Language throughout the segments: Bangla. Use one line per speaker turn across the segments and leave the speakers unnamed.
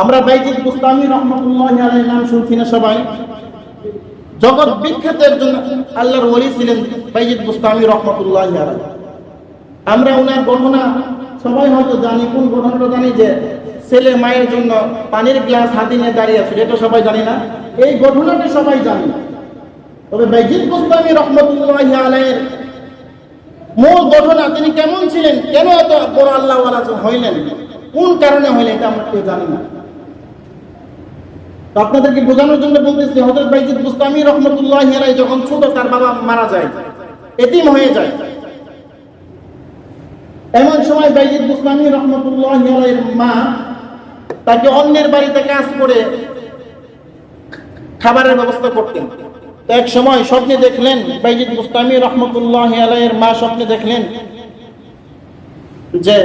আমরা বাইজিদ বুস্তামি রহমাতুল্লাহি আলাইহির নাম শুনছি না সবাই? জগৎ বিখ্যাত একজন আল্লাহর ওলি ছিলেন বাইজিদ বুস্তামি রহমাতুল্লাহি আলাইহি। আমরা ওনার ঘটনা সবাই হয়তো জানি। কোন ঘটনাটা জানি? যে ছেলে মায়ের জন্য পানির গ্লাস হাতে নিয়ে দাঁড়িয়ে আছে, এটা সবাই জানি না? এই ঘটনাটা সবাই জানি। তবে বাইজিদ বুস্তামি রহমাতুল্লাহি আলাইহির মূল ঘটনা, তিনি কেমন ছিলেন, কেন এত বড় আল্লাহ ওয়ালা হইলেন, কোন কারণে হইলেন, এটা আমরা কেউ জানি না। তো আপনাদেরকে বোঝানোর জন্য বলতেছি, হযরত বাইজিদ বুস্তামি রহমাতুল্লাহি আলাইহি যখন ছোট, তার বাবা মারা যায়, এতিম হয়ে যায়। এমন সময় বাইজিদ বুস্তামি রহমাতুল্লাহি আলাইহির মা তাকে অন্যের বাড়িতে কাজ করে খাবারের ব্যবস্থা করতেন। তো এক সময় স্বপ্নে দেখলেন, বাইজিদ বুস্তামি রহমাতুল্লাহি আলাইহির মা স্বপ্নে দেখলেন যে,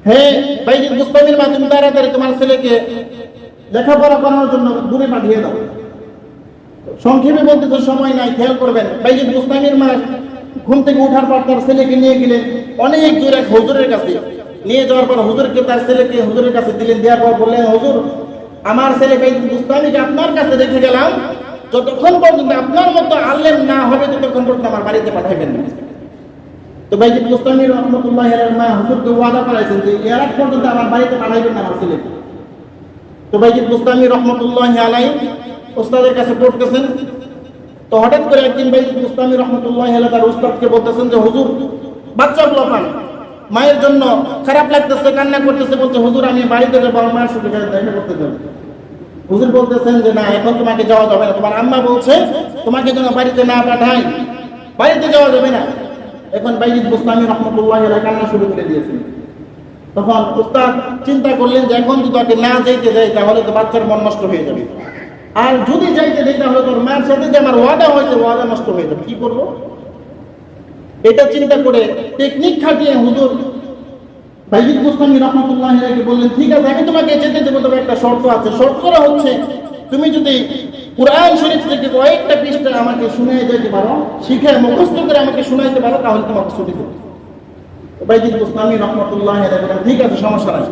হে বাইজিদ বুস্তামির মা, তুমি তাড়াতাড়ি তোমার ছেলেকে লেখাপড়া করানোর জন্য দূরে পাঠিয়ে দাও। সংক্ষেপে বলতে সময় নাই, খেয়াল করবেন। বাইজিদ বুস্তামির মা ঘুম থেকে ওঠার পর তার ছেলেকে নিয়ে গেলেন অনেক দূর এক হুজুরের কাছে। নিয়ে যাওয়ার পর হুজুরকে তার ছেলেকে হুজুরের কাছে দিলেন। দেওয়ার পর বললেন, হুজুর, আমার ছেলে বাইজিদ বুস্তামিকে আপনার কাছে রেখে গেলাম, যতক্ষণ পর্যন্ত আপনার মতো আলেম না হবে ততক্ষণ পর্যন্ত আমার বাড়িতে পাঠাবেন না। তো বাইজিদ বুস্তামি রহমাতুল্লাহি আলাইহির মা হুজুরকে ওয়াদা করাইছেন যে এর আগ পর্যন্ত আমার বাড়িতে পাঠাইবেন না আমার ছেলেকে। তো বাইজিদ বুস্তামি রহমাতুল্লাহি আলাইহি ওস্তাদের কাছে পড়তেছেন। তো হঠাৎ করে একদিন বাইজিদ বুস্তামি রহমাতুল্লাহি আলাইহি তার উস্তাদকে বলতেছেন যে, হুজুর, বাচ্চা পোলাপান মায়ের জন্য খারাপ লাগতেছে, কান্না করতেছে, বলছে, হুজুর, আমি বাড়িতে যাবো, আমার মায়ের সাথে দেখা করতে যাবো। হুজুর বলতেছেন যে, না, এখন তোমাকে যাওয়া যাবে না, তোমার আম্মা বলছে তোমাকে যেন বাড়িতে না পাঠাই, বাড়িতে যাওয়া যাবে না। এখন বাইজিদ বুস্তামি রহমাতুল্লাহি আলাইহি কান্না শুরু করে দিয়েছেন। তখন উস্তাদ চিন্তা করলেন যে এখন যদি তাকে না যাইতে দেয় তাহলে তো বাচ্চার মন নষ্ট হয়ে যাবে, আর যদি যাইতে দেয় তাহলে তোর মায়ের সাথে যে আমার ওয়াদা হয়েছে ওয়াদা নষ্ট হয়ে যাবে, কি করবো? এটা চিন্তা করে টেকনিক খাটিয়ে হুজুর বাইজিদ বুস্তামি রহমাতুল্লাহি আলাইহি বললেন, ঠিক আছে, আমি তোমাকে যেতে দেবো, তবে একটা শর্ত আছে। শর্তটা হচ্ছে, তুমি যদি কুরআন শরীফ থেকে কয়েকটা পৃষ্ঠা আমাকে শুনিয়ে যেতে পারো, শিখে মুখস্থ করে আমাকে শুনাইতে পারো, তাহলে তোমাকে ছুটি দেবো। বাইজিদ বুস্তামি রহমাতুল্লাহি আলাইহি বলেন, ঠিক আছে, সমস্যা নাই।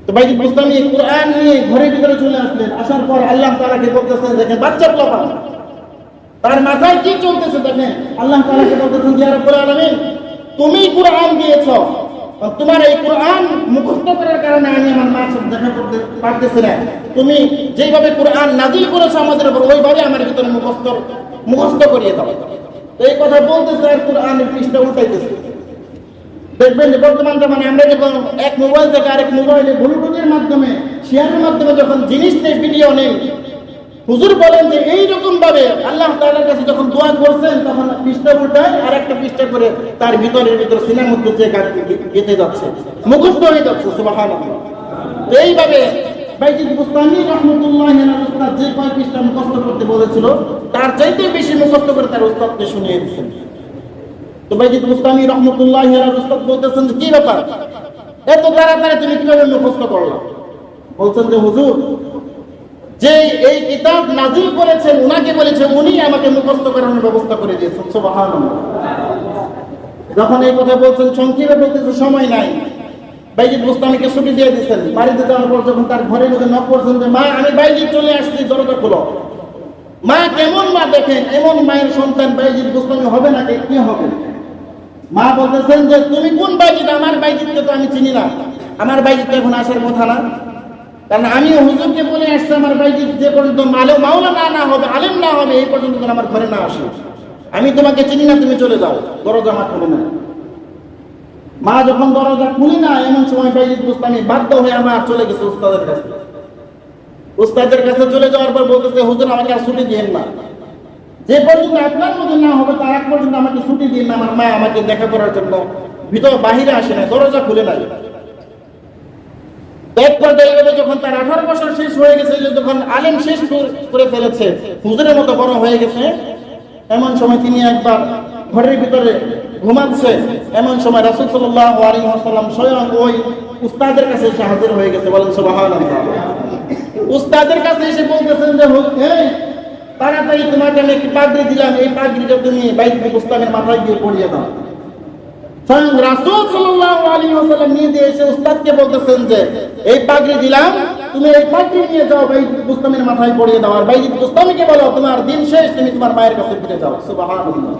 তো বাইজিদ বুস্তামি কুরআন নিয়ে ঘরের ভিতরে চলে আসলেন। আসার পর আল্লাহ তাআলাকে বলতেছেন, দেখেন বাচ্চা পোলাপান তার মাথায় কি চলতেছে, দেখেন আল্লাহ তাআলাকে বলতেছেন, ইয়া রাব্বুল আলামিন, তুমি কুরআন দিয়েছো, তোমার এই কুরআন মুখস্থ করার কারণে আমি আমার মার সাথে দেখা করতে পারতেছি না। তুমি যেভাবে কুরআন নাযিল করেছো আমাদের উপর, ওইভাবে আমার ভিতরে মুখস্থ করিয়ে দাও। তো এই কথা বলতেছে আর কুরআনের পৃষ্ঠা উল্টাইতেছে। দেখবেন যে বর্তমান জামানায় আমরা যখন এক মোবাইল থেকে আরেক মোবাইলে ব্লুটুথের মাধ্যমে শেয়ারের মাধ্যমে যখন জিনিস নেই, ভিডিও নেই, হুজুর বলেন যে এইরকম ভাবে আল্লাহ তাআলার কাছে যখন দোয়া করছেন তখন পৃষ্ঠা উল্টায় আর একটা পৃষ্ঠা করে তার ভিতরের সিনার মধ্যে যে গেঁথে যাচ্ছে, মুখস্থ হয়ে যাচ্ছে। সুবহানাল্লাহ। এইভাবে বাইজিদ বুস্তামি রহমাতুল্লাহি আলাইহি উস্তাদ যে কয় পৃষ্ঠা মুখস্থ করতে বলেছিল তার চাইতে বেশি মুখস্থ করে তার উস্তাদকে শুনিয়ে দিয়েছেন। তো বাইজিদ বুস্তামি রহমাতুল্লাহি আলাইহি উস্তাদ বলতেছেন যে, কি ব্যাপার, এত তাড়াতাড়ি তুমি কিভাবে মুখস্থ করলা? বলছেন যে, হুজুর, যে এই কিতাব নাযিল করেছেন উনাকে বলেছেন, উনি আমাকে মুখস্থ করানোর ব্যবস্থা করে দিয়েছেন। সুবহানাল্লাহ। যখন এই কথা বলছেন, সংক্ষেপে বলতেছে সময় নাই, বাইজিদ বুস্তামিকে ছুটি দিয়ে দিয়েছেন। বাড়িতে যাওয়ার পর যখন তার ঘরের মধ্যে নক করছেন যে, মা, আমি বাইজিদ চলে আসছি, দরজা খোলো। মা কেমন মা, দেখেন এমন মায়ের সন্তান বাইজিদ বুস্তামি হবে নাকি, কি হবে? মা বলতেছেন যে, তুমি কোন বাইজিদ? আমার বাইজিদকে তো আমি চিনি না, আমার বাইজিদ তো এখন আসার কথা না, কারণ আমি হুজুরকে বলে আসছি আমার বাইজিদ যে পর্যন্ত মাওলানা না হবে, আলেম না হবে, এই পর্যন্ত আমার ঘরে না আসে। আমি তোমাকে চিনি না, তুমি চলে যাও, দরজা মা খুলে না। মা যখন দরজা খুলি না, এমন সময় বাইজিদ বুস্তামি বাধ্য হয়ে আমার চলে গেছে উস্তাদের কাছে। উস্তাদের কাছে চলে যাওয়ার পর বলতেছে, হুজুর, আমাকে আর ছুটি দিয়েন না, যে পর্যন্ত আপনার মধ্যে না হবে তার আগ পর্যন্ত আমাকে ছুটি দিন না। আমার মা আমাকে দেখা করার জন্য ভিতর বাহিরে আসে না, দরজা খুলে নাই। একবার দেখবে যখন তার 18 বছর শেষ হয়ে গেছে, যখন আলেম শেষ করে ফেলেছে, হুজুরের মতো বড় হয়ে গেছে, এমন সময় তিনি একবার ঘরের ভিতরে ঘুমাচ্ছে। এমন সময় রাসূল সাল্লাল্লাহু আলাইহি ওয়াসাল্লাম স্বয়ং ওই উস্তাদের কাছে এসে হাজির হয়ে গেছে। বলেন সুবহানাল্লাহ। উস্তাদের কাছে এসে বলতেছেন যে, এই তাড়াতাড়ি তোমাকে আমি একটি পাগড়ি দিলাম, এই পাগড়িটা তুমি বাইজিদ বুস্তামির মাথায় দিয়ে পরিয়ে দাও। স্বয়ং রাসূল সাল্লাল্লাহু আলাইহি ওয়াসাল্লাম নিজে এসে উস্তাদকে বলতেছেন যে এই পাগড়ি দিলাম, তুমি এই পাগড়ি নিয়ে যাও বাইজিদ বুস্তামির মাথায় পরিয়ে দাও, আর বাইজিদ বুস্তামিকে বলো তোমার দিন শেষ, তুমি তোমার মায়ের কাছে ফিরে যাও। সুবহানাল্লাহ।